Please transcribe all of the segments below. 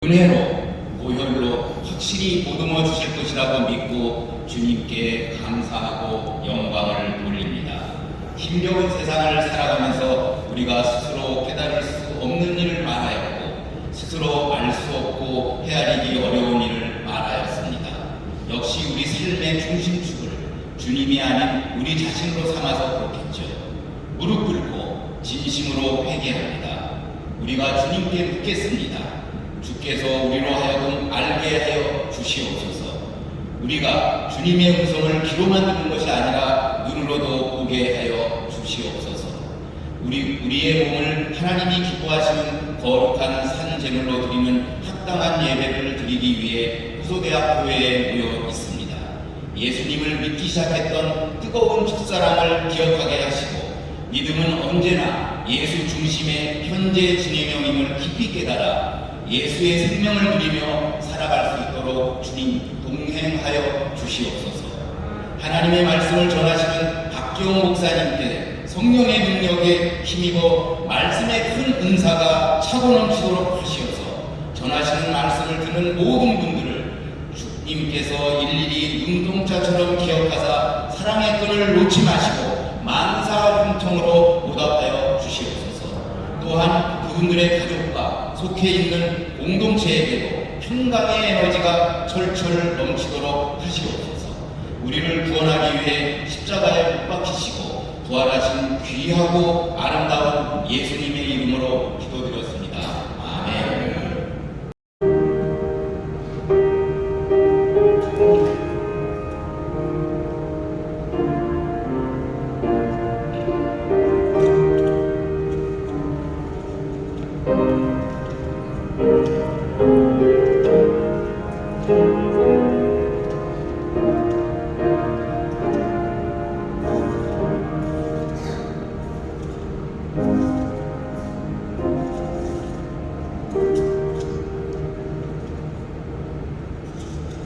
은혜로 보혈로 확실히 보듬어 주실 것이라고 믿고 주님께 감사하고 영광을 돌립니다. 힘겨운 세상을 살아가면서 우리가 스스로 깨달을 수 없는 일을 말하였고 스스로 알 수 없고 헤아리기 어려운 일을 말하였습니다. 역시 우리 삶의 중심축을 주님이 아닌 우리 자신으로 삼아서 그렇겠죠. 무릎 꿇고 진심으로 회개합니다. 우리가 주님께 묻겠습니다. 주께서 우리로 하여금 알게 하여 주시옵소서. 우리가 주님의 음성을 귀로만 듣는 것이 아니라 눈으로도 보게 하여 주시옵소서. 우리의 몸을 하나님이 기뻐하시는 거룩한 산 제물로 드리는 합당한 예배를 드리기 위해 후소대학 교회에 모여 있습니다. 예수님을 믿기 시작했던 뜨거운 첫사랑을 기억하게 하시고 믿음은 언제나 예수 중심의 현재 진행형임을 깊이 깨달아 예수의 생명을 누리며 살아갈 수 있도록 주님 동행하여 주시옵소서. 하나님의 말씀을 전하시는 박기홍 목사님께 성령의 능력에 힘입어 말씀의 큰 은사가 차고 넘치도록 하시옵소서. 전하시는 말씀을 듣는 모든 분들을 주님께서 일일이 눈동자처럼 기억하사 사랑의 끈을 놓지 마시고 만사훈통으로 보답하여 주시옵소서. 또한 그분들의 가족과 속해 있는 공동체에게도 평강의 에너지가 철철 넘치도록 하시옵소서. 우리를 구원하기 위해 십자가에 못 박히시고 부활하신 귀하고 아름다운 예수님의 이름으로 기도드렸습니다. 아멘.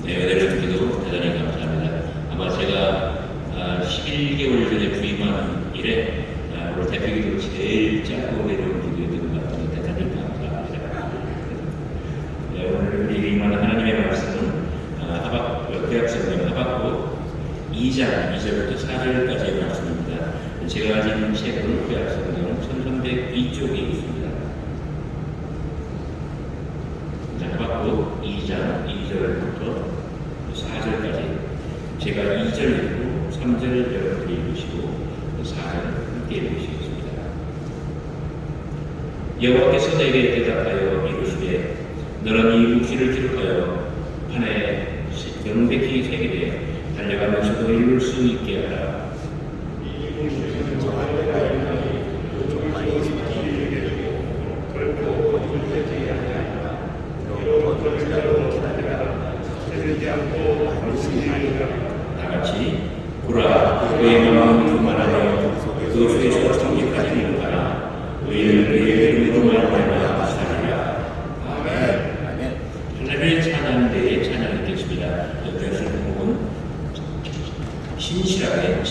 은혜를 드리도 대단히 감사합니다. 아마 제가 11개월 전에 부임한 이래 오늘 대표기도 제일 짧고 내려온 기도였던 것 같아서 대단히 감사합니다. 오늘 우리 임하는 하나님의 말씀은 구약성경 하박국 2장 2절부터 4절까지의 말씀입니다. 제가 가진 책은 구약성경 1302쪽에 있습니다. 하박국 2장 2절부터 4절까지 제가 2절 읽고 3절 여러분들이 읽으시고 4절 함께 읽으시겠습니다. 여호와께서 내게 대답하여 이르시되 너는 이 묵시를 기록하여 판에 명백히 새기되 달려가면서도 읽을 수 있게 하라. 다같이 보라 그의 마음은 교만하며 그 속에서 정직하지 못하나 의인은 그의 믿음으로 말미암아 살리라. 아멘. 하나님의 찬양대에 찬양 듣겠습니다. 여기서 부목은 진실하게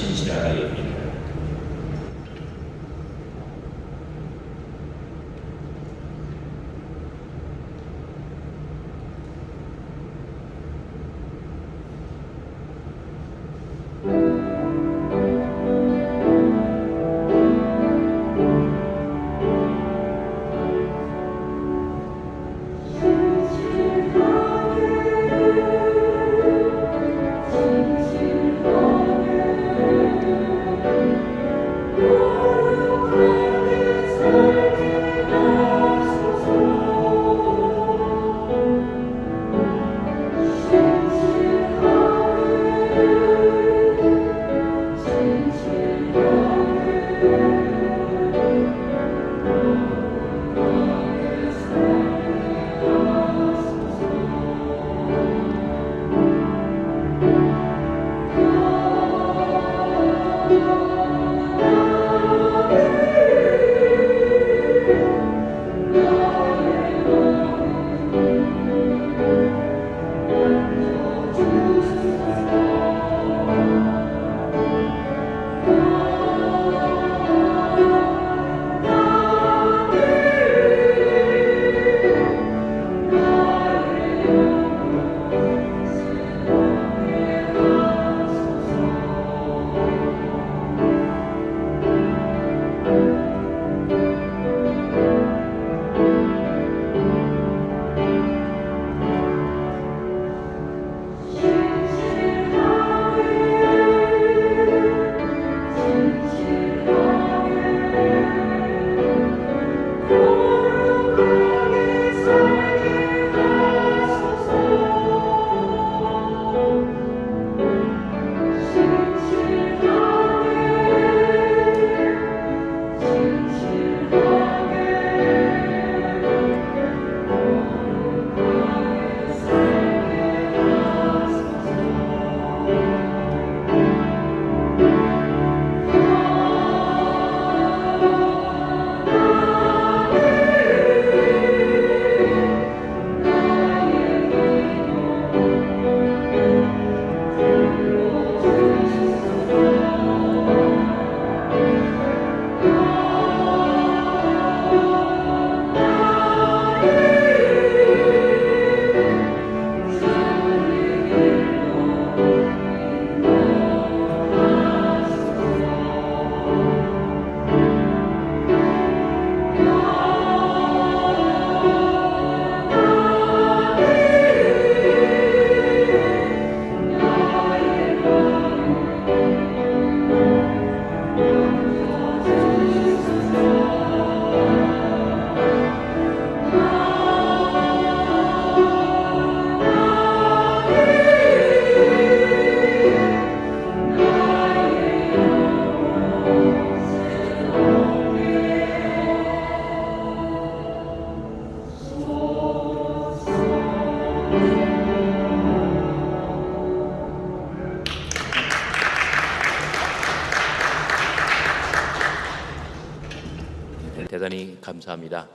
감사합니다.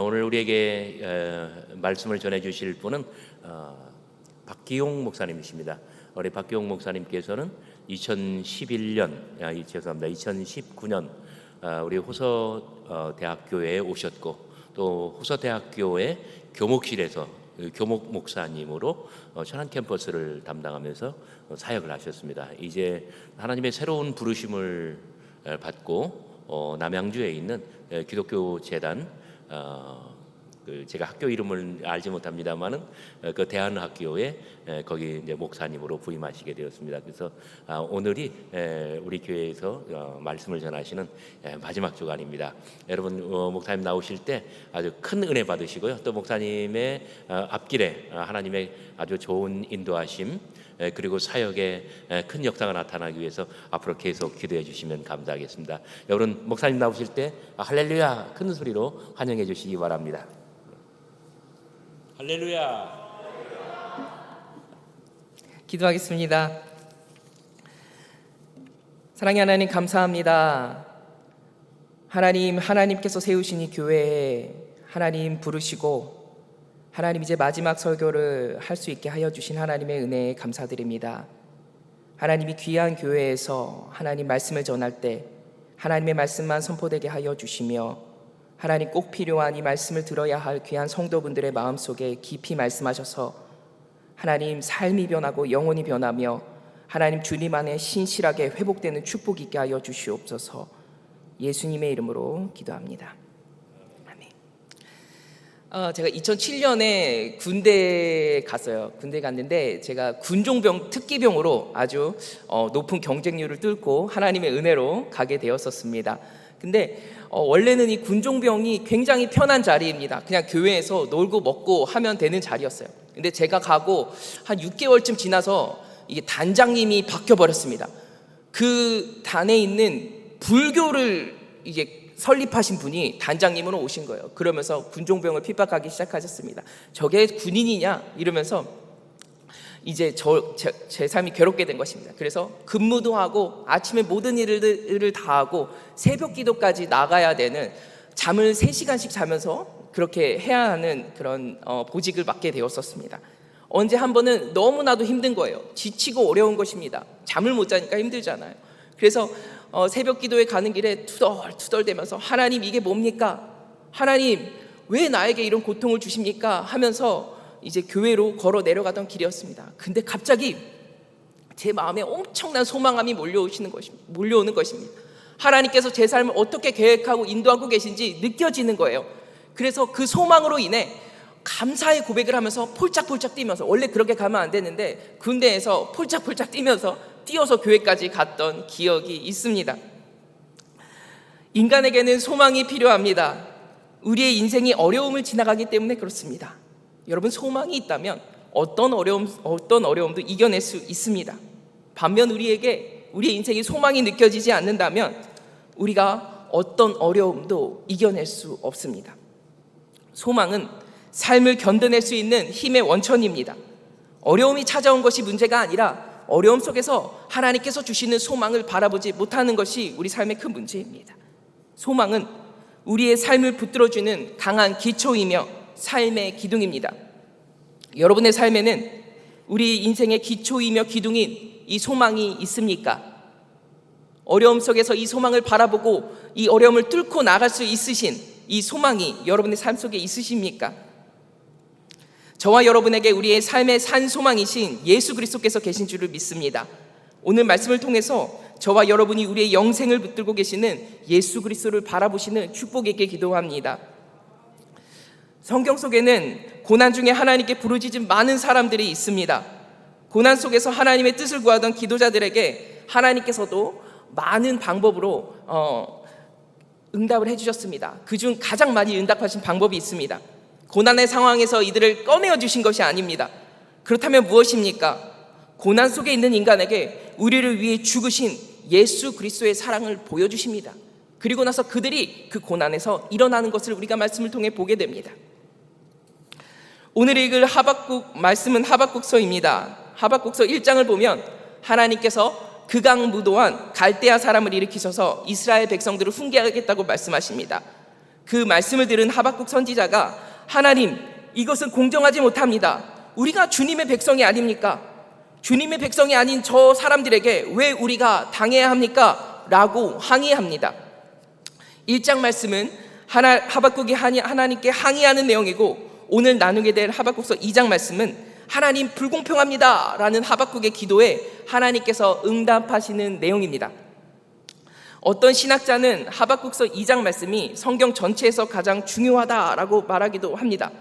오늘 우리에게 말씀을 전해주실 분은 박기용 목사님이십니다. 우리 박기용 목사님께서는 2019년 우리 호서 대학교에 오셨고 또 호서 대학교의 교목실에서 교목 목사님으로 천안 캠퍼스를 담당하면서 사역을 하셨습니다. 이제 하나님의 새로운 부르심을 받고 남양주에 있는 기독교 재단, 제가 학교 이름을 알지 못합니다만은 그 대한학교에 거기 이제 목사님으로 부임하시게 되었습니다. 그래서 오늘이 우리 교회에서 말씀을 전하시는 마지막 주간입니다. 여러분 목사님 나오실 때 아주 큰 은혜 받으시고요. 또 목사님의 앞길에 하나님의 아주 좋은 인도하심 그리고 사역에 큰 역사가 나타나기 위해서 앞으로 계속 기도해 주시면 감사하겠습니다. 여러분 목사님 나오실 때 할렐루야 큰 소리로 환영해 주시기 바랍니다. 할렐루야. 기도하겠습니다. 사랑의 하나님 감사합니다. 하나님께서 세우신 이 교회에 하나님 부르시고 하나님 이제 마지막 설교를 할 수 있게 하여 주신 하나님의 은혜에 감사드립니다. 하나님이 귀한 교회에서 하나님 말씀을 전할 때 하나님의 말씀만 선포되게 하여 주시며 하나님 꼭 필요한 이 말씀을 들어야 할 귀한 성도분들의 마음속에 깊이 말씀하셔서 하나님 삶이 변하고 영혼이 변하며 하나님 주님 안에 신실하게 회복되는 축복 있게 하여 주시옵소서. 예수님의 이름으로 기도합니다. 아멘. 제가 2007년에 군대에 갔어요. 군대 갔는데 제가 군종병 특기병으로 아주 높은 경쟁률을 뚫고 하나님의 은혜로 가게 되었었습니다. 근데 원래는 이 군종병이 굉장히 편한 자리입니다. 그냥 교회에서 놀고 먹고 하면 되는 자리였어요. 근데 제가 가고 한 6개월쯤 지나서 이게 단장님이 바뀌어버렸습니다. 그 단에 있는 불교를 이제 설립하신 분이 단장님으로 오신 거예요. 그러면서 군종병을 핍박하기 시작하셨습니다. 저게 군인이냐 이러면서 이제 제 삶이 괴롭게 된 것입니다. 그래서 근무도 하고 아침에 모든 일을 다 하고 새벽 기도까지 나가야 되는, 잠을 3시간씩 자면서 그렇게 해야 하는 그런 보직을 맡게 되었었습니다. 언제 한 번은 너무나도 힘든 거예요. 지치고 어려운 것입니다. 잠을 못 자니까 힘들잖아요. 그래서 새벽 기도에 가는 길에 투덜투덜대면서 하나님 이게 뭡니까? 하나님 왜 나에게 이런 고통을 주십니까? 하면서 이제 교회로 걸어 내려가던 길이었습니다. 근데 갑자기 제 마음에 엄청난 소망함이 몰려오는 것입니다. 하나님께서 제 삶을 어떻게 계획하고 인도하고 계신지 느껴지는 거예요. 그래서 그 소망으로 인해 감사의 고백을 하면서 폴짝폴짝 뛰면서, 원래 그렇게 가면 안 되는데 군대에서 폴짝폴짝 뛰어서 교회까지 갔던 기억이 있습니다. 인간에게는 소망이 필요합니다. 우리의 인생이 어려움을 지나가기 때문에 그렇습니다. 여러분, 소망이 있다면 어떤 어려움도 이겨낼 수 있습니다. 반면 우리의 인생이 소망이 느껴지지 않는다면 우리가 어떤 어려움도 이겨낼 수 없습니다. 소망은 삶을 견뎌낼 수 있는 힘의 원천입니다. 어려움이 찾아온 것이 문제가 아니라 어려움 속에서 하나님께서 주시는 소망을 바라보지 못하는 것이 우리 삶의 큰 문제입니다. 소망은 우리의 삶을 붙들어주는 강한 기초이며 삶의 기둥입니다. 여러분의 삶에는 우리 인생의 기초이며 기둥인 이 소망이 있습니까? 어려움 속에서 이 소망을 바라보고 이 어려움을 뚫고 나갈 수 있으신 이 소망이 여러분의 삶 속에 있으십니까? 저와 여러분에게 우리의 삶의 산 소망이신 예수 그리스도께서 계신 줄을 믿습니다. 오늘 말씀을 통해서 저와 여러분이 우리의 영생을 붙들고 계시는 예수 그리스도를 바라보시는 축복에게 기도합니다. 성경 속에는 고난 중에 하나님께 부르짖은 많은 사람들이 있습니다. 고난 속에서 하나님의 뜻을 구하던 기도자들에게 하나님께서도 많은 방법으로 응답을 해주셨습니다. 그중 가장 많이 응답하신 방법이 있습니다. 고난의 상황에서 이들을 꺼내어 주신 것이 아닙니다. 그렇다면 무엇입니까? 고난 속에 있는 인간에게 우리를 위해 죽으신 예수 그리스도의 사랑을 보여주십니다. 그리고 나서 그들이 그 고난에서 일어나는 것을 우리가 말씀을 통해 보게 됩니다. 오늘 읽을 말씀은 하박국서입니다. 하박국서 1장을 보면 하나님께서 극악무도한 갈대아 사람을 일으키셔서 이스라엘 백성들을 훈계하겠다고 말씀하십니다. 그 말씀을 들은 하박국 선지자가 하나님, 이것은 공정하지 못합니다. 우리가 주님의 백성이 아닙니까? 주님의 백성이 아닌 저 사람들에게 왜 우리가 당해야 합니까? 라고 항의합니다. 1장 말씀은 하박국이 하나님께 항의하는 내용이고, 오늘 나누게 될 하박국서 2장 말씀은 하나님 불공평합니다 라는 하박국의 기도에 하나님께서 응답하시는 내용입니다. 어떤 신학자는 하박국서 2장 말씀이 성경 전체에서 가장 중요하다라고 말하기도 합니다.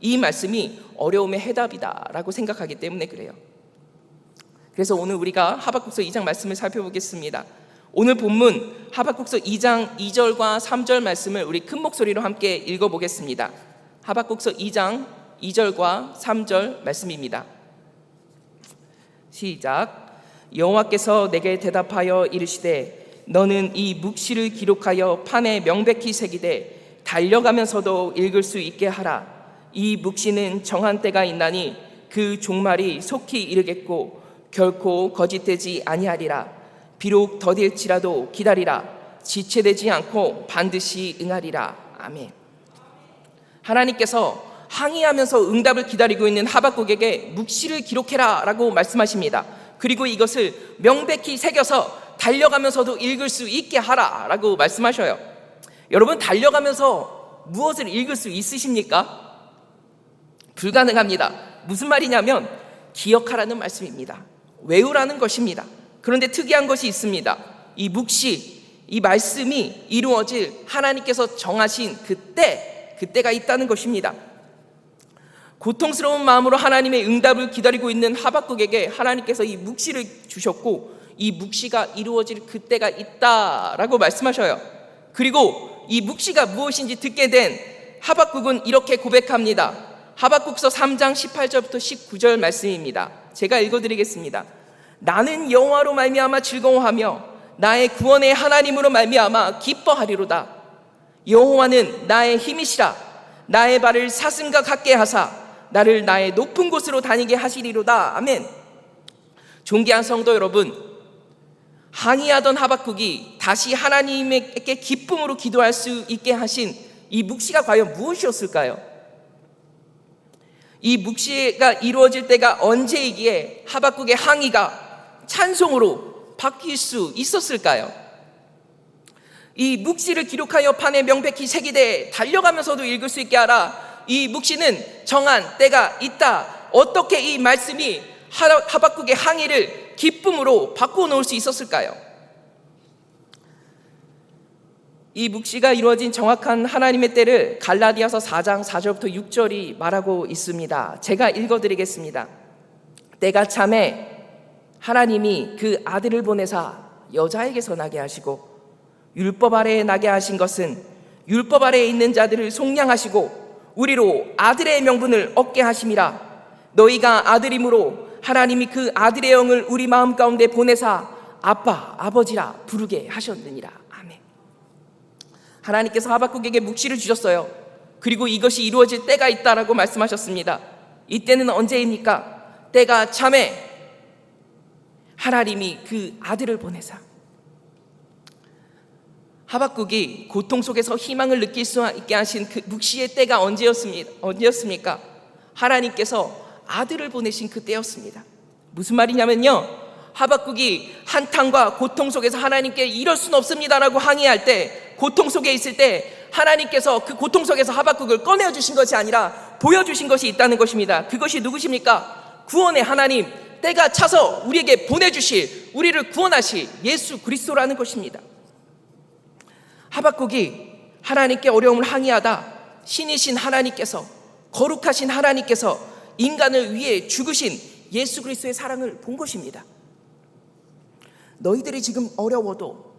이 말씀이 어려움의 해답이다라고 생각하기 때문에 그래요. 그래서 오늘 우리가 하박국서 2장 말씀을 살펴보겠습니다. 오늘 본문 하박국서 2장 2절과 3절 말씀을 우리 큰 목소리로 함께 읽어보겠습니다. 하박국서 2장 2절과 3절 말씀입니다. 시작. 여호와께서 내게 대답하여 이르시되 너는 이 묵시를 기록하여 판에 명백히 새기되 달려가면서도 읽을 수 있게 하라. 이 묵시는 정한 때가 있나니 그 종말이 속히 이르겠고 결코 거짓되지 아니하리라. 비록 더딜지라도 기다리라. 지체되지 않고 반드시 응하리라. 아멘. 하나님께서 항의하면서 응답을 기다리고 있는 하박국에게 묵시를 기록해라 라고 말씀하십니다. 그리고 이것을 명백히 새겨서 달려가면서도 읽을 수 있게 하라 라고 말씀하셔요. 여러분, 달려가면서 무엇을 읽을 수 있으십니까? 불가능합니다. 무슨 말이냐면 기억하라는 말씀입니다. 외우라는 것입니다. 그런데 특이한 것이 있습니다. 이 묵시, 이 말씀이 이루어질 하나님께서 정하신 그때가 있다는 것입니다. 고통스러운 마음으로 하나님의 응답을 기다리고 있는 하박국에게 하나님께서 이 묵시를 주셨고, 이 묵시가 이루어질 그때가 있다라고 말씀하셔요. 그리고 이 묵시가 무엇인지 듣게 된 하박국은 이렇게 고백합니다. 하박국서 3장 18절부터 19절 말씀입니다. 제가 읽어드리겠습니다. 나는 여호와로 말미암아 즐거워하며 나의 구원의 하나님으로 말미암아 기뻐하리로다. 여호와는 나의 힘이시라. 나의 발을 사슴과 같게 하사 나를 나의 높은 곳으로 다니게 하시리로다. 아멘. 존귀한 성도 여러분, 항의하던 하박국이 다시 하나님께 기쁨으로 기도할 수 있게 하신 이 묵시가 과연 무엇이었을까요? 이 묵시가 이루어질 때가 언제이기에 하박국의 항의가 찬송으로 바뀔 수 있었을까요? 이 묵시를 기록하여 판에 명백히 새기되 달려가면서도 읽을 수 있게 하라. 이 묵시는 정한 때가 있다. 어떻게 이 말씀이 하박국의 항의를 기쁨으로 바꾸어 놓을 수 있었을까요? 이 묵시가 이루어진 정확한 하나님의 때를 갈라디아서 4장 4절부터 6절이 말하고 있습니다. 제가 읽어드리겠습니다. 때가 참에 하나님이 그 아들을 보내사 여자에게서 나게 하시고 율법 아래에 나게 하신 것은 율법 아래에 있는 자들을 속량하시고 우리로 아들의 명분을 얻게 하심이라. 너희가 아들이므로 하나님이 그 아들의 영을 우리 마음 가운데 보내사 아빠, 아버지라 부르게 하셨느니라. 아멘. 하나님께서 하박국에게 묵시를 주셨어요. 그리고 이것이 이루어질 때가 있다라고 말씀하셨습니다. 이때는 언제입니까? 때가 참에 하나님이 그 아들을 보내사. 하박국이 고통 속에서 희망을 느낄 수 있게 하신 그 묵시의 때가 언제였습니까? 하나님께서 아들을 보내신 그 때였습니다. 무슨 말이냐면요, 하박국이 한탄과 고통 속에서 하나님께 이럴 수는 없습니다라고 항의할 때, 고통 속에 있을 때 하나님께서 그 고통 속에서 하박국을 꺼내주신 것이 아니라 보여주신 것이 있다는 것입니다. 그것이 누구십니까? 구원의 하나님, 때가 차서 우리에게 보내주실, 우리를 구원하실 예수 그리스도라는 것입니다. 하박국이 하나님께 어려움을 항의하다 신이신 하나님께서, 거룩하신 하나님께서 인간을 위해 죽으신 예수 그리스도의 사랑을 본 것입니다. 너희들이 지금 어려워도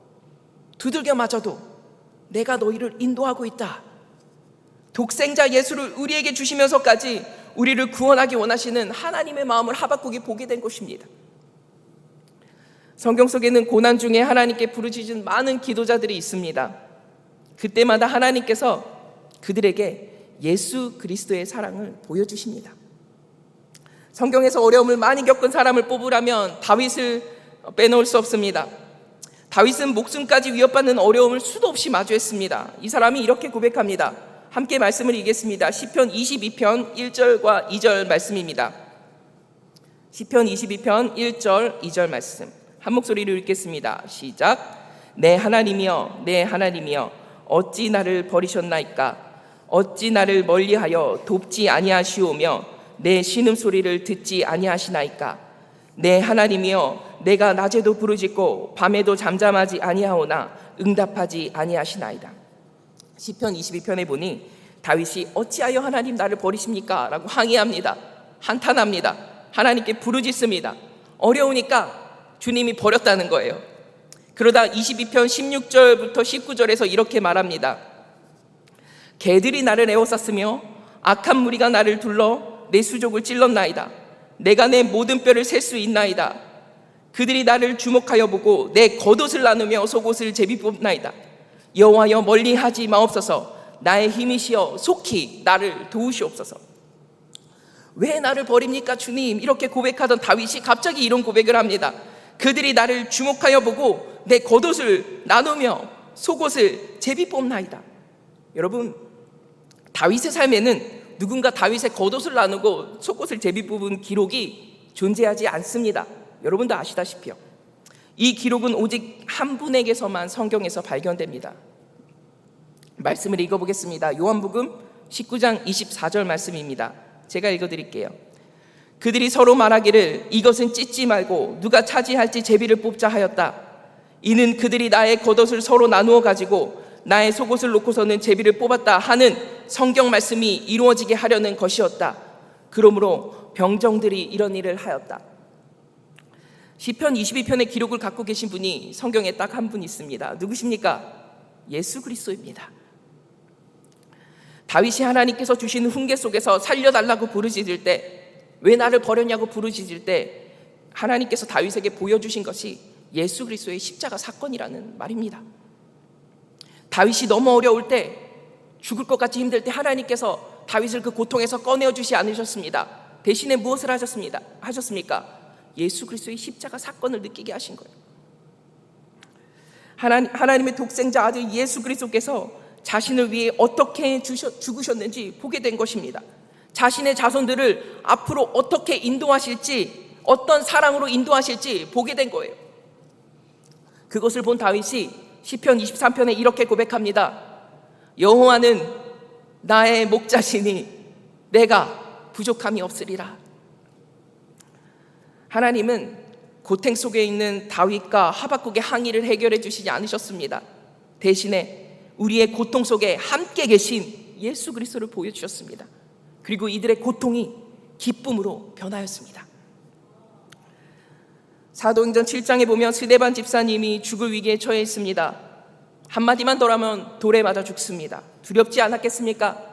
두들겨 맞아도 내가 너희를 인도하고 있다. 독생자 예수를 우리에게 주시면서까지 우리를 구원하기 원하시는 하나님의 마음을 하박국이 보게 된 것입니다. 성경 속에는 고난 중에 하나님께 부르짖은 많은 기도자들이 있습니다. 그때마다 하나님께서 그들에게 예수 그리스도의 사랑을 보여주십니다. 성경에서 어려움을 많이 겪은 사람을 뽑으라면 다윗을 빼놓을 수 없습니다. 다윗은 목숨까지 위협받는 어려움을 수도 없이 마주했습니다. 이 사람이 이렇게 고백합니다. 함께 말씀을 읽겠습니다. 시편 22편 1절과 2절 말씀입니다. 시편 22편 1절 2절 말씀 한 목소리로 읽겠습니다. 시작. 내 하나님이여 내 하나님이여 어찌 나를 버리셨나이까. 어찌 나를 멀리하여 돕지 아니하시오며 내 신음소리를 듣지 아니하시나이까. 내 하나님이여 내가 낮에도 부르짖고 밤에도 잠잠하지 아니하오나 응답하지 아니하시나이다. 시편 22편에 보니 다윗이 어찌하여 하나님 나를 버리십니까? 라고 항의합니다. 한탄합니다. 하나님께 부르짖습니다. 어려우니까 주님이 버렸다는 거예요. 그러다 22편 16절부터 19절에서 이렇게 말합니다. 개들이 나를 에워쌌으며 악한 무리가 나를 둘러 내 수족을 찔렀나이다. 내가 내 모든 뼈를 셀 수 있나이다. 그들이 나를 주목하여 보고 내 겉옷을 나누며 속옷을 제비뽑나이다. 여호와여 멀리하지 마옵소서. 나의 힘이시여 속히 나를 도우시옵소서. 왜 나를 버립니까 주님? 이렇게 고백하던 다윗이 갑자기 이런 고백을 합니다. 그들이 나를 주목하여 보고 내 겉옷을 나누며 속옷을 제비뽑나이다. 여러분, 다윗의 삶에는 누군가 다윗의 겉옷을 나누고 속옷을 제비뽑은 기록이 존재하지 않습니다. 여러분도 아시다시피요. 이 기록은 오직 한 분에게서만 성경에서 발견됩니다. 말씀을 읽어보겠습니다. 요한복음 19장 24절 말씀입니다. 제가 읽어드릴게요. 그들이 서로 말하기를 이것은 찢지 말고 누가 차지할지 제비를 뽑자 하였다. 이는 그들이 나의 겉옷을 서로 나누어 가지고 나의 속옷을 놓고서는 제비를 뽑았다 하는 성경 말씀이 이루어지게 하려는 것이었다. 그러므로 병정들이 이런 일을 하였다. 시편 22편의 기록을 갖고 계신 분이 성경에 딱 한 분 있습니다. 누구십니까? 예수 그리스도입니다. 다윗이 하나님께서 주신 훈계 속에서 살려달라고 부르짖을 때, 왜 나를 버렸냐고 부르짖을 때 하나님께서 다윗에게 보여주신 것이 예수 그리스도의 십자가 사건이라는 말입니다. 다윗이 너무 어려울 때, 죽을 것 같이 힘들 때 하나님께서 다윗을 그 고통에서 꺼내어 주지 않으셨습니다. 대신에 무엇을 하셨습니까? 예수 그리스도의 십자가 사건을 느끼게 하신 거예요. 하나님의 독생자 아들 예수 그리스도께서 자신을 위해 어떻게 죽으셨는지 보게 된 것입니다. 자신의 자손들을 앞으로 어떻게 인도하실지, 어떤 사랑으로 인도하실지 보게 된 거예요. 그것을 본 다윗이 시편 23편에 이렇게 고백합니다. 여호와는 나의 목자시니 내가 부족함이 없으리라. 하나님은 고통 속에 있는 다윗과 하박국의 항의를 해결해 주시지 않으셨습니다. 대신에 우리의 고통 속에 함께 계신 예수 그리스도를 보여주셨습니다. 그리고 이들의 고통이 기쁨으로 변하였습니다. 사도행전 7장에 보면 스데반 집사님이 죽을 위기에 처해 있습니다. 한마디만 더라면 돌에 맞아 죽습니다. 두렵지 않았겠습니까?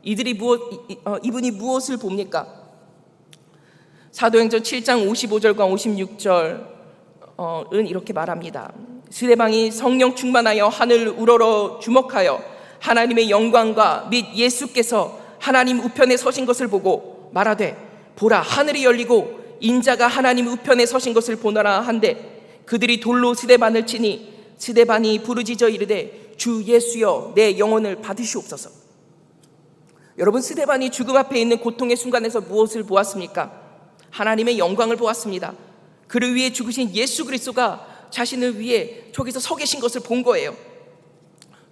이분이 무엇을 봅니까? 사도행전 7장 55절과 56절은 이렇게 말합니다. 스데반이 성령 충만하여 하늘을 우러러 주목하여 하나님의 영광과 및 예수께서 하나님 우편에 서신 것을 보고 말하되 보라 하늘이 열리고 인자가 하나님 우편에 서신 것을 보노라 한데 그들이 돌로 스데반을 치니 스데반이 부르짖어 이르되 주 예수여 내 영혼을 받으시옵소서. 여러분, 스데반이 죽음 앞에 있는 고통의 순간에서 무엇을 보았습니까? 하나님의 영광을 보았습니다. 그를 위해 죽으신 예수 그리스도가 자신을 위해 저기서 서 계신 것을 본 거예요.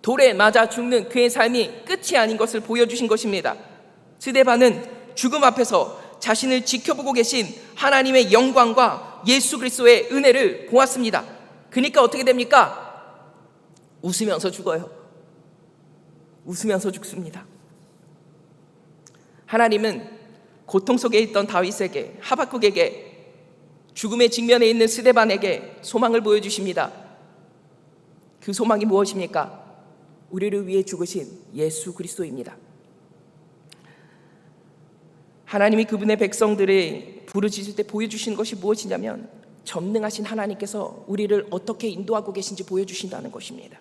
돌에 맞아 죽는 그의 삶이 끝이 아닌 것을 보여주신 것입니다. 스데반은 죽음 앞에서 자신을 지켜보고 계신 하나님의 영광과 예수 그리스도의 은혜를 보았습니다. 그러니까 어떻게 됩니까? 웃으면서 죽어요. 웃으면서 죽습니다. 하나님은 고통 속에 있던 다윗에게, 하박국에게, 죽음의 직면에 있는 스데반에게 소망을 보여주십니다. 그 소망이 무엇입니까? 우리를 위해 죽으신 예수 그리스도입니다. 하나님이 그분의 백성들의 부르짖을 때 보여주신 것이 무엇이냐면 전능하신 하나님께서 우리를 어떻게 인도하고 계신지 보여주신다는 것입니다.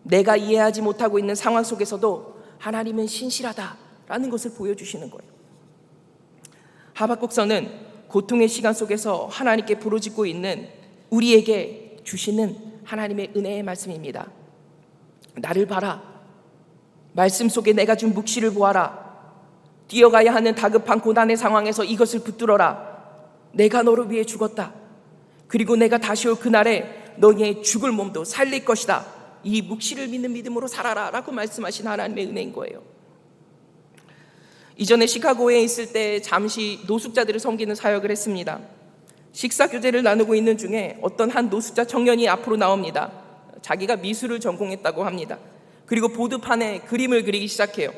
내가 이해하지 못하고 있는 상황 속에서도 하나님은 신실하다라는 것을 보여주시는 거예요. 하박국서는 고통의 시간 속에서 하나님께 부르짖고 있는 우리에게 주시는 하나님의 은혜의 말씀입니다. 나를 봐라. 말씀 속에 내가 준 묵시를 보아라. 뛰어가야 하는 다급한 고난의 상황에서 이것을 붙들어라. 내가 너를 위해 죽었다. 그리고 내가 다시 올 그날에 너희의 죽을 몸도 살릴 것이다. 이 묵시를 믿는 믿음으로 살아라 라고 말씀하신 하나님의 은혜인 거예요. 이전에 시카고에 있을 때 잠시 노숙자들을 섬기는 사역을 했습니다. 식사 교제를 나누고 있는 중에 어떤 한 노숙자 청년이 앞으로 나옵니다. 자기가 미술을 전공했다고 합니다. 그리고 보드판에 그림을 그리기 시작해요.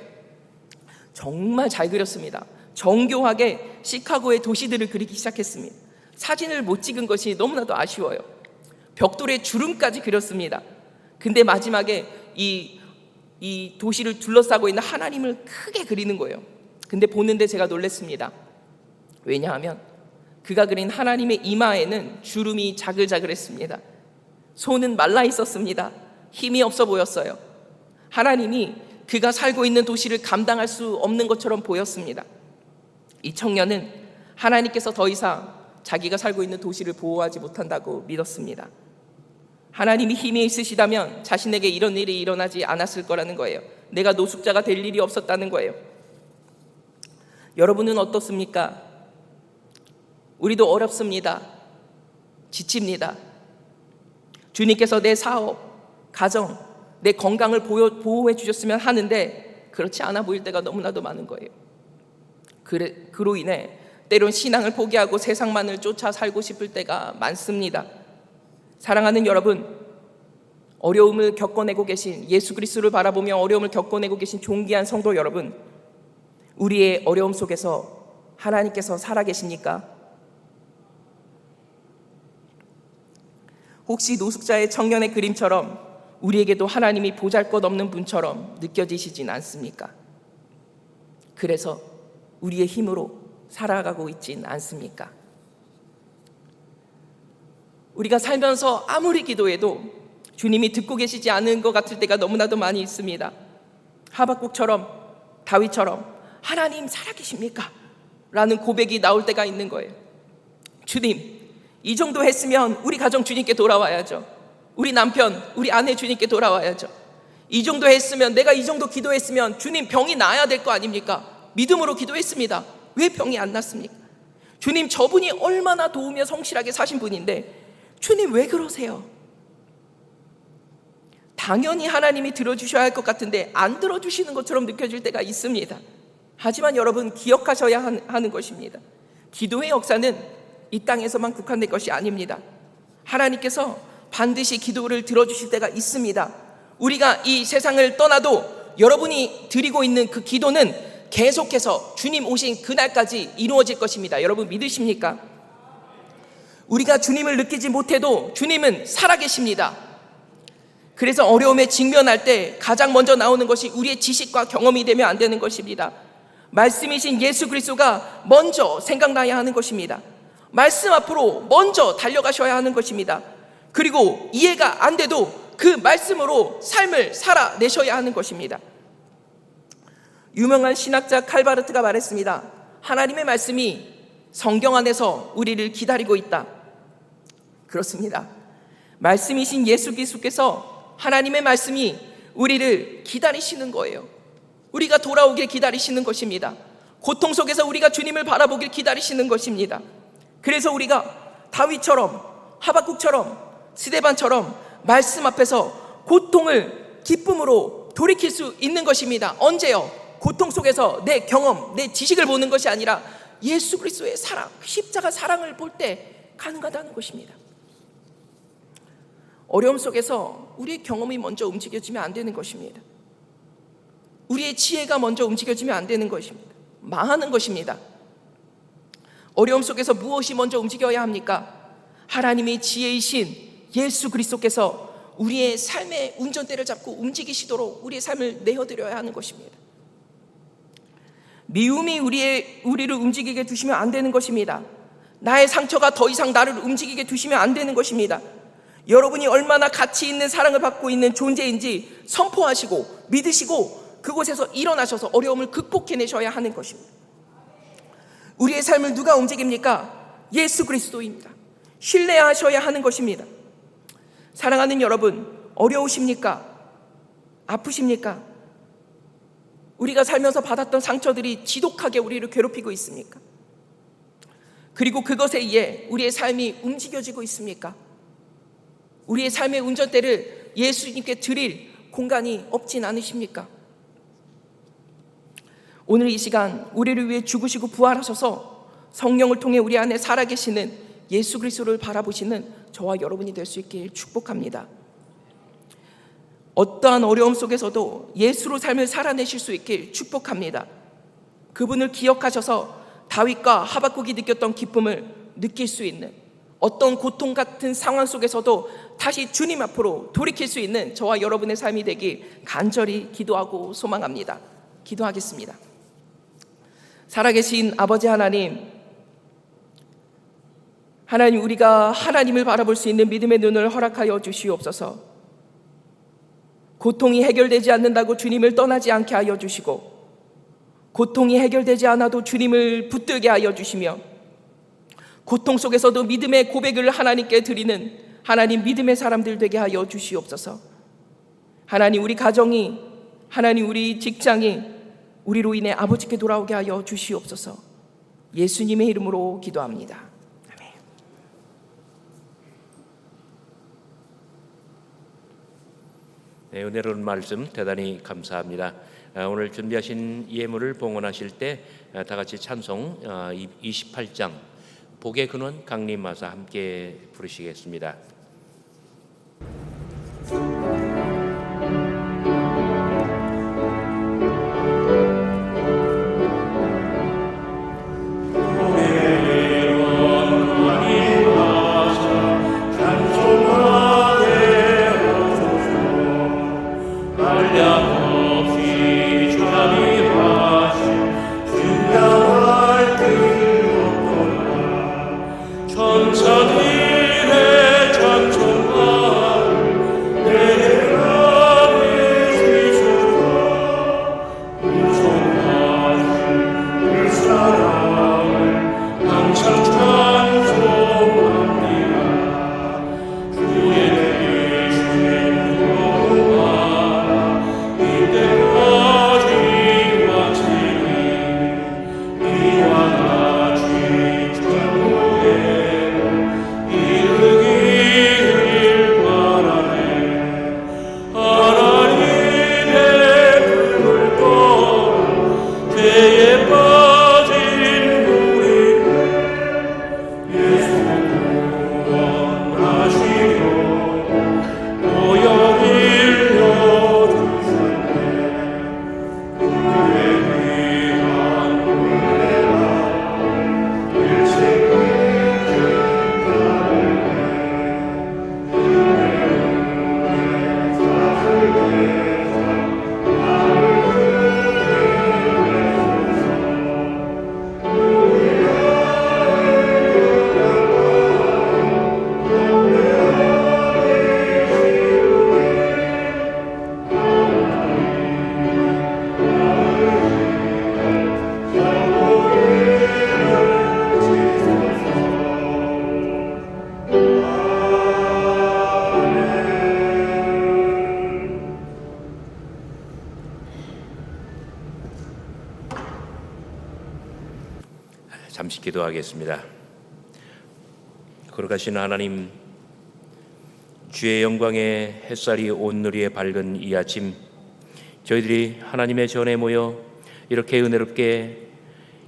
정말 잘 그렸습니다. 정교하게 시카고의 도시들을 그리기 시작했습니다. 사진을 못 찍은 것이 너무나도 아쉬워요. 벽돌에 주름까지 그렸습니다. 근데 마지막에 이 도시를 둘러싸고 있는 하나님을 크게 그리는 거예요. 근데 보는데 제가 놀랐습니다. 왜냐하면 그가 그린 하나님의 이마에는 주름이 자글자글했습니다. 손은 말라 있었습니다. 힘이 없어 보였어요. 하나님이 그가 살고 있는 도시를 감당할 수 없는 것처럼 보였습니다. 이 청년은 하나님께서 더 이상 자기가 살고 있는 도시를 보호하지 못한다고 믿었습니다. 하나님이 힘이 있으시다면 자신에게 이런 일이 일어나지 않았을 거라는 거예요. 내가 노숙자가 될 일이 없었다는 거예요. 여러분은 어떻습니까? 우리도 어렵습니다. 지칩니다. 주님께서 내 사업, 가정, 내 건강을 보호해 주셨으면 하는데 그렇지 않아 보일 때가 너무나도 많은 거예요. 그로 인해 때론 신앙을 포기하고 세상만을 쫓아 살고 싶을 때가 많습니다. 사랑하는 여러분, 어려움을 겪어내고 계신, 예수 그리스도를 바라보며 어려움을 겪어내고 계신 존귀한 성도 여러분, 우리의 어려움 속에서 하나님께서 살아계십니까? 혹시 노숙자의 청년의 그림처럼 우리에게도 하나님이 보잘것없는 분처럼 느껴지시진 않습니까? 그래서 우리의 힘으로 살아가고 있진 않습니까? 우리가 살면서 아무리 기도해도 주님이 듣고 계시지 않은 것 같을 때가 너무나도 많이 있습니다. 하박국처럼, 다윗처럼 하나님 살아계십니까? 라는 고백이 나올 때가 있는 거예요. 주님, 이 정도 했으면 우리 가정 주님께 돌아와야죠. 우리 남편, 우리 아내 주님께 돌아와야죠. 이 정도 했으면, 내가 이 정도 기도했으면 주님 병이 나아야 될 거 아닙니까? 믿음으로 기도했습니다. 왜 병이 안 났습니까? 주님, 저분이 얼마나 도우며 성실하게 사신 분인데 주님 왜 그러세요? 당연히 하나님이 들어주셔야 할 것 같은데 안 들어주시는 것처럼 느껴질 때가 있습니다. 하지만 여러분 기억하셔야 하는 것입니다. 기도의 역사는 이 땅에서만 국한된 것이 아닙니다. 하나님께서 반드시 기도를 들어주실 때가 있습니다. 우리가 이 세상을 떠나도 여러분이 드리고 있는 그 기도는 계속해서 주님 오신 그날까지 이루어질 것입니다. 여러분 믿으십니까? 우리가 주님을 느끼지 못해도 주님은 살아계십니다. 그래서 어려움에 직면할 때 가장 먼저 나오는 것이 우리의 지식과 경험이 되면 안 되는 것입니다. 말씀이신 예수 그리스도가 먼저 생각나야 하는 것입니다. 말씀 앞으로 먼저 달려가셔야 하는 것입니다. 그리고 이해가 안 돼도 그 말씀으로 삶을 살아내셔야 하는 것입니다. 유명한 신학자 칼바르트가 말했습니다. 하나님의 말씀이 성경 안에서 우리를 기다리고 있다. 그렇습니다. 말씀이신 예수 그리스도께서 하나님의 말씀이 우리를 기다리시는 거예요. 우리가 돌아오길 기다리시는 것입니다. 고통 속에서 우리가 주님을 바라보길 기다리시는 것입니다. 그래서 우리가 다윗처럼, 하박국처럼, 스데반처럼 말씀 앞에서 고통을 기쁨으로 돌이킬 수 있는 것입니다. 언제요? 고통 속에서 내 경험, 내 지식을 보는 것이 아니라 예수 그리스도의 사랑, 십자가 사랑을 볼 때 가능하다는 것입니다. 어려움 속에서 우리의 경험이 먼저 움직여지면 안 되는 것입니다. 우리의 지혜가 먼저 움직여지면 안 되는 것입니다. 망하는 것입니다. 어려움 속에서 무엇이 먼저 움직여야 합니까? 하나님의 지혜이신 예수 그리스도께서 우리의 삶의 운전대를 잡고 움직이시도록 우리의 삶을 내어드려야 하는 것입니다. 미움이 우리를 움직이게 두시면 안 되는 것입니다. 나의 상처가 더 이상 나를 움직이게 두시면 안 되는 것입니다. 여러분이 얼마나 가치 있는 사랑을 받고 있는 존재인지 선포하시고 믿으시고 그곳에서 일어나셔서 어려움을 극복해내셔야 하는 것입니다. 우리의 삶을 누가 움직입니까? 예수 그리스도입니다. 신뢰하셔야 하는 것입니다. 사랑하는 여러분, 어려우십니까? 아프십니까? 우리가 살면서 받았던 상처들이 지독하게 우리를 괴롭히고 있습니까? 그리고 그것에 의해 우리의 삶이 움직여지고 있습니까? 우리의 삶의 운전대를 예수님께 드릴 공간이 없진 않으십니까? 오늘 이 시간 우리를 위해 죽으시고 부활하셔서 성령을 통해 우리 안에 살아계시는 예수 그리스도를 바라보시는 저와 여러분이 될 수 있길 축복합니다. 어떠한 어려움 속에서도 예수로 삶을 살아내실 수 있길 축복합니다. 그분을 기억하셔서 다윗과 하박국이 느꼈던 기쁨을 느낄 수 있는, 어떤 고통 같은 상황 속에서도 다시 주님 앞으로 돌이킬 수 있는 저와 여러분의 삶이 되길 간절히 기도하고 소망합니다. 기도하겠습니다. 살아계신 아버지 하나님, 우리가 하나님을 바라볼 수 있는 믿음의 눈을 허락하여 주시옵소서. 고통이 해결되지 않는다고 주님을 떠나지 않게 하여 주시고, 고통이 해결되지 않아도 주님을 붙들게 하여 주시며, 고통 속에서도 믿음의 고백을 하나님께 드리는 하나님 믿음의 사람들 되게 하여 주시옵소서. 하나님, 우리 가정이, 하나님 우리 직장이 우리로 인해 아버지께 돌아오게 하여 주시옵소서. 예수님의 이름으로 기도합니다. 아멘. 네, 은혜로운 말씀 대단히 감사합니다. 오늘 준비하신 예물을 봉헌하실 때 다 같이 찬송 28장 복의 근원 강림하사 함께 부르시겠습니다. 잠시 기도하겠습니다. 거룩하신 하나님, 주의 영광의 햇살이 온누리에 밝은 이 아침, 저희들이 하나님의 전에 모여 이렇게 은혜롭게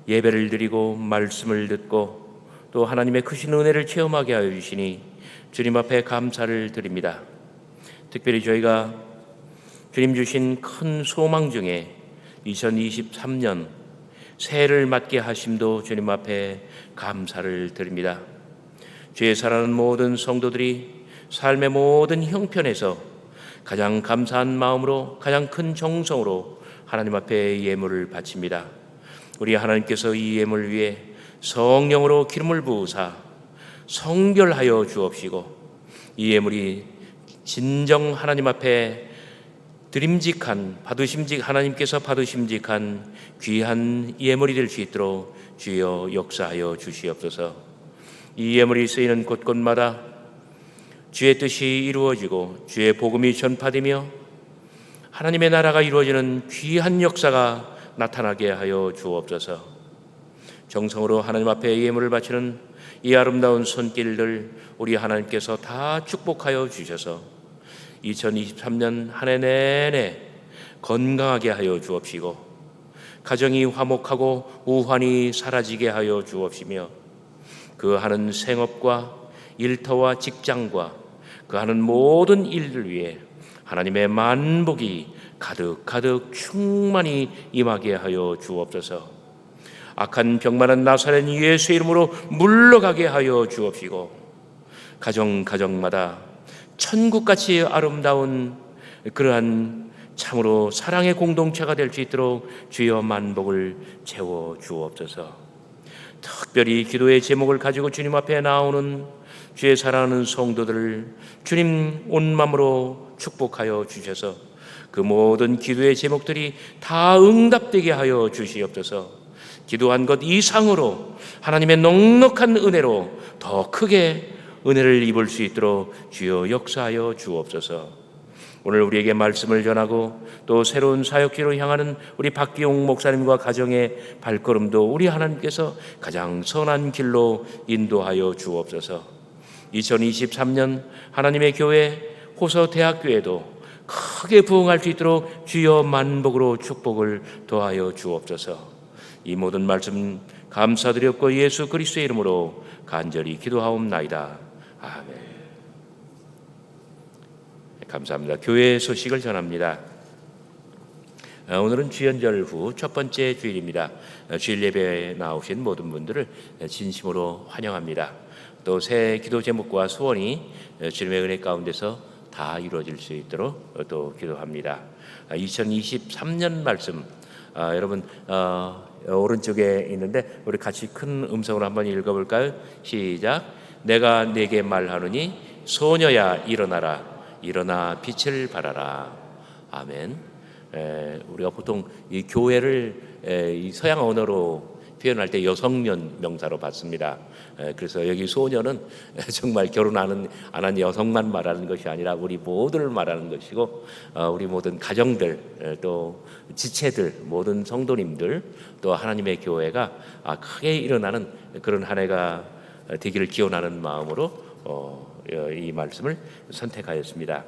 예배를 드리고 말씀을 듣고 또 하나님의 크신 은혜를 체험하게 하여 주시니 주님 앞에 감사를 드립니다. 특별히 저희가 주님 주신 큰 소망 중에 2023년 새해를 맞게 하심도 주님 앞에 감사를 드립니다. 주의 사랑하는 모든 성도들이 삶의 모든 형편에서 가장 감사한 마음으로 가장 큰 정성으로 하나님 앞에 예물을 바칩니다. 우리 하나님께서 이 예물 위에 성령으로 기름을 부으사 성결하여 주옵시고 이 예물이 진정 하나님 앞에 드림직한 하나님께서 받으심직한 귀한 예물이 될 수 있도록 주여 역사하여 주시옵소서. 이 예물이 쓰이는 곳곳마다 주의 뜻이 이루어지고 주의 복음이 전파되며 하나님의 나라가 이루어지는 귀한 역사가 나타나게 하여 주옵소서. 정성으로 하나님 앞에 예물을 바치는 이 아름다운 손길들 우리 하나님께서 다 축복하여 주셔서 2023년 한 해 내내 건강하게 하여 주옵시고 가정이 화목하고 우환이 사라지게 하여 주옵시며 그 하는 생업과 일터와 직장과 그 하는 모든 일들 위해 하나님의 만복이 가득가득 충만히 임하게 하여 주옵소서. 악한 병만한 나사렛 예수의 이름으로 물러가게 하여 주옵시고 가정마다 천국같이 아름다운 그러한 참으로 사랑의 공동체가 될 수 있도록 주여 만복을 채워 주옵소서. 특별히 기도의 제목을 가지고 주님 앞에 나오는 주의 사랑하는 성도들을 주님 온 마음으로 축복하여 주셔서 그 모든 기도의 제목들이 다 응답되게 하여 주시옵소서. 기도한 것 이상으로 하나님의 넉넉한 은혜로 더 크게 은혜를 입을 수 있도록 주여 역사하여 주옵소서. 오늘 우리에게 말씀을 전하고 또 새로운 사역지로 향하는 우리 박기용 목사님과 가정의 발걸음도 우리 하나님께서 가장 선한 길로 인도하여 주옵소서. 2023년 하나님의 교회 호서대학교에도 크게 부흥할 수 있도록 주여 만복으로 축복을 더하여 주옵소서. 이 모든 말씀 감사드렸고 예수 그리스도의 이름으로 간절히 기도하옵나이다. 아멘. 감사합니다. 교회 소식을 전합니다. 오늘은 주연절 후 첫 번째 주일입니다. 주일 예배에 나오신 모든 분들을 진심으로 환영합니다. 또 새 기도 제목과 소원이 주님의 은혜 가운데서 다 이루어질 수 있도록 또 기도합니다. 2023년 말씀 여러분 오른쪽에 있는데 우리 같이 큰 음성으로 한번 읽어볼까요? 시작. 내가 네게 말하노니 소녀야 일어나라. 일어나 빛을 발하라. 아멘. 우리가 보통 이 교회를 이 서양 언어로 표현할 때 여성면 명사로 받습니다. 그래서 여기 소녀는 정말 결혼 안 한 여성만 말하는 것이 아니라 우리 모두를 말하는 것이고 우리 모든 가정들 또 지체들 모든 성도님들 또 하나님의 교회가 크게 일어나는 그런 한 해가 되기를 기원하는 마음으로 이 말씀을 선택하였습니다.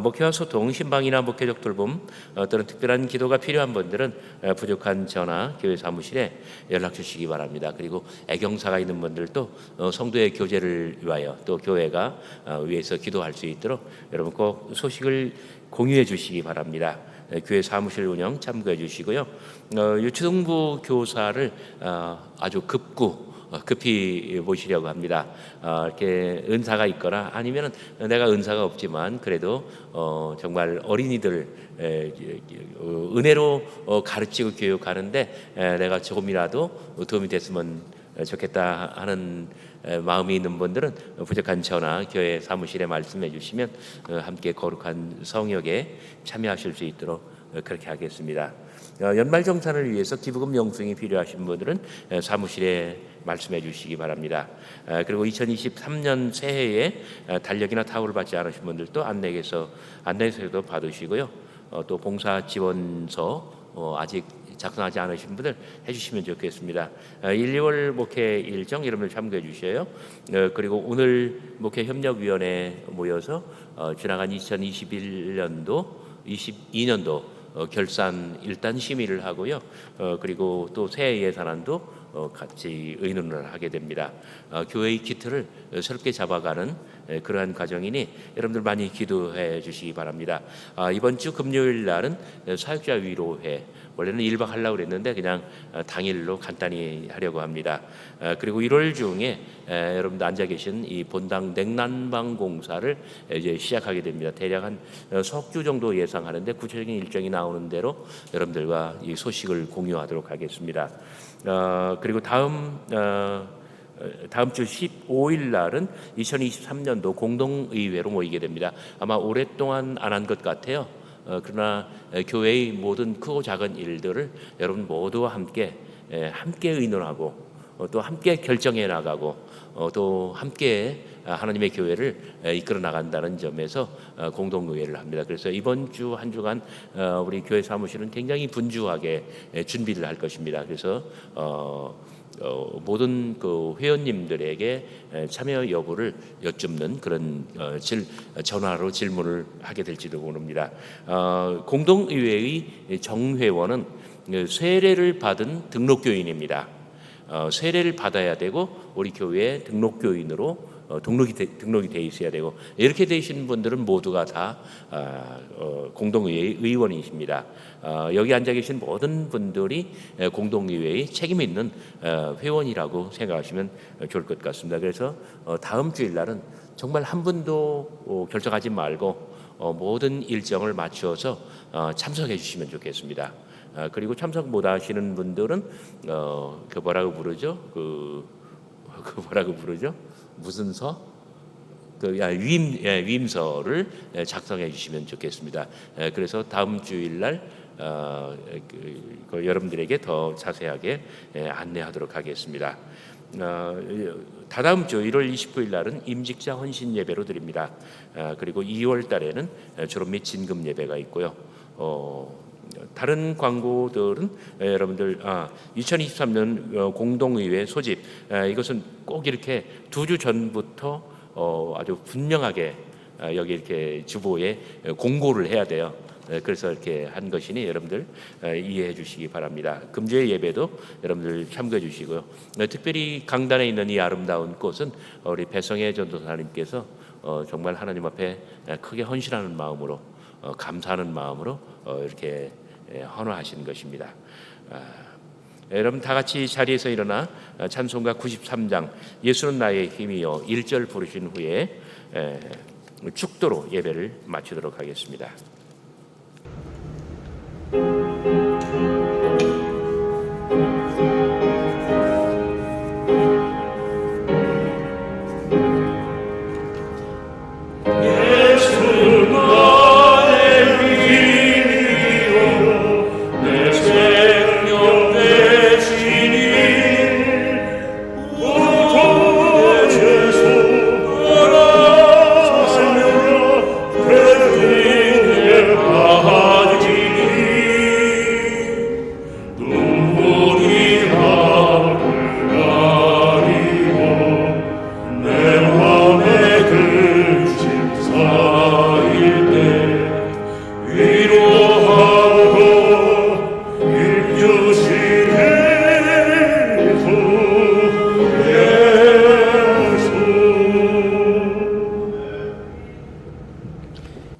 목회와 소통, 신방이나 목회적 돌봄 또는 특별한 기도가 필요한 분들은 부족한 전화 교회 사무실에 연락 주시기 바랍니다. 그리고 애경사가 있는 분들도 성도의 교제를 위하여 또 교회가 위해서 기도할 수 있도록 여러분 꼭 소식을 공유해 주시기 바랍니다. 교회 사무실 운영 참고해 주시고요. 유초등부 교사를 아주 급히 모시려고 합니다. 이렇게 은사가 있거나 아니면 내가 은사가 없지만 그래도 정말 어린이들 은혜로 가르치고 교육하는데 내가 조금이라도 도움이 됐으면 좋겠다 하는 마음이 있는 분들은 부족한 전화 교회 사무실에 말씀해 주시면 함께 거룩한 성역에 참여하실 수 있도록 그렇게 하겠습니다. 연말정산을 위해서 기부금 영수증이 필요하신 분들은 사무실에 말씀해 주시기 바랍니다. 그리고 2023년 새해에 달력이나 타올을 받지 않으신 분들도 안내서도 받으시고요. 또 봉사 지원서 아직 작성하지 않으신 분들 해주시면 좋겠습니다. 1, 2월 목회 일정 여러분들 참고해 주셔요. 그리고 오늘 목회협력위원회 모여서 지나간 2021년도 22년도 결산 일단 심의를 하고요. 그리고 또 새해 예산안도 같이 의논을 하게 됩니다. 교회의 기틀을 새롭게 잡아가는 그러한 과정이니 여러분들 많이 기도해 주시기 바랍니다. 이번 주 금요일 날은 사역자 위로회 원래는 1박 하려고 그랬는데 그냥 당일로 간단히 하려고 합니다. 그리고 1월 중에 여러분들 앉아 계신 이 본당 냉난방 공사를 이제 시작하게 됩니다. 대략 한 석 주 정도 예상하는데 구체적인 일정이 나오는 대로 여러분들과 이 소식을 공유하도록 하겠습니다. 그리고 다음 주 15일 날은 2023년도 공동의회로 모이게 됩니다. 아마 오랫동안 안 한 것 같아요. 그러나 교회의 모든 크고 작은 일들을 여러분 모두와 함께 의논하고 또 함께 결정해 나가고 또 함께 하나님의 교회를 이끌어 나간다는 점에서 공동의회를 합니다. 그래서 이번 주 한 주간 우리 교회 사무실은 굉장히 분주하게 준비를 할 것입니다. 그래서 모든 그 회원님들에게 참여 여부를 여쭙는 그런 전화로 질문을 하게 될지도 모릅니다. 공동의회의 정회원은 세례를 받은 등록교인입니다. 세례를 받아야 되고 우리 교회에 등록교인으로 등록이 돼 있어야 되고, 이렇게 되신 분들은 모두가 다 공동의회의 의원이십니다. 여기 앉아 계신 모든 분들이 공동의회의 책임 있는 회원이라고 생각하시면 좋을 것 같습니다. 그래서 다음 주일날은 정말 한 분도 결정하지 말고 모든 일정을 맞추어서 참석해 주시면 좋겠습니다. 그리고 참석 못 하시는 분들은 그 뭐라고 부르죠? 그 뭐라고 부르죠? 무슨 서? 위임서를 작성해 주시면 좋겠습니다. 그래서 다음 주일날 여러분들에게 더 자세하게 안내하도록 하겠습니다. 다다음 주 1월 29일 날은 임직자 헌신 예배로 드립니다. 그리고 2월 달에는 졸업 및 진금 예배가 있고요. 다른 광고들은 여러분들 2023년 공동의회 소집, 이것은 꼭 이렇게 2주 전부터 아주 분명하게 여기 이렇게 주보에 공고를 해야 돼요. 그래서 이렇게 한 것이니 여러분들 이해해 주시기 바랍니다. 금주의 예배도 여러분들 참고해 주시고요. 특별히 강단에 있는 이 아름다운 꽃은 우리 배성혜 전도사님께서 정말 하나님 앞에 크게 헌신하는 마음으로, 감사하는 마음으로 이렇게 헌화하신 것입니다. 여러분 다 같이 자리에서 일어나 찬송가 93장 예수는 나의 힘이여 1절 부르신 후에 축도로 예배를 마치도록 하겠습니다.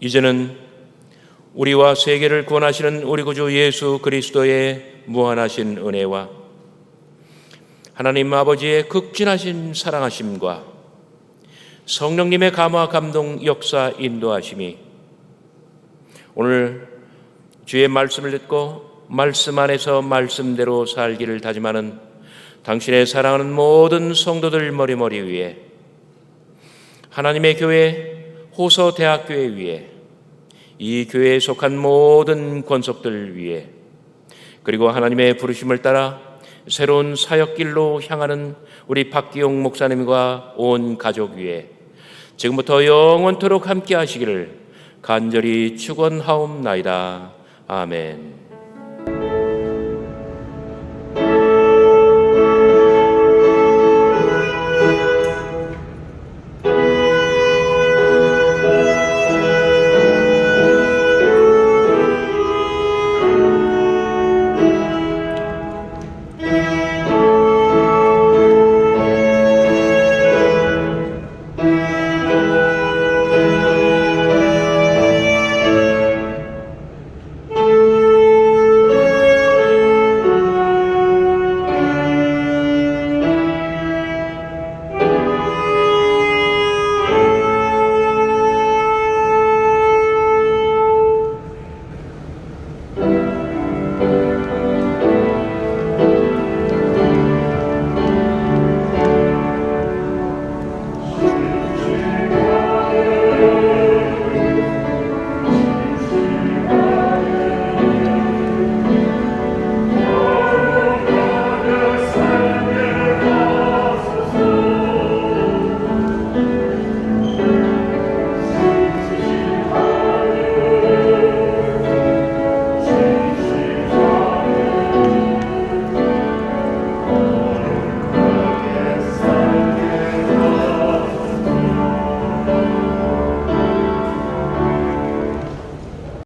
이제는 우리와 세계를 구원하시는 우리 구주 예수 그리스도의 무한하신 은혜와 하나님 아버지의 극진하신 사랑하심과 성령님의 감화 감동 역사 인도하심이 오늘 주의 말씀을 듣고 말씀 안에서 말씀대로 살기를 다짐하는 당신의 사랑하는 모든 성도들 머리머리 위에, 하나님의 교회 호서대학교회 위에, 이 교회에 속한 모든 권속들 위에, 그리고 하나님의 부르심을 따라 새로운 사역길로 향하는 우리 박기용 목사님과 온 가족 위에 지금부터 영원토록 함께 하시기를 간절히 축원하옵나이다. 아멘.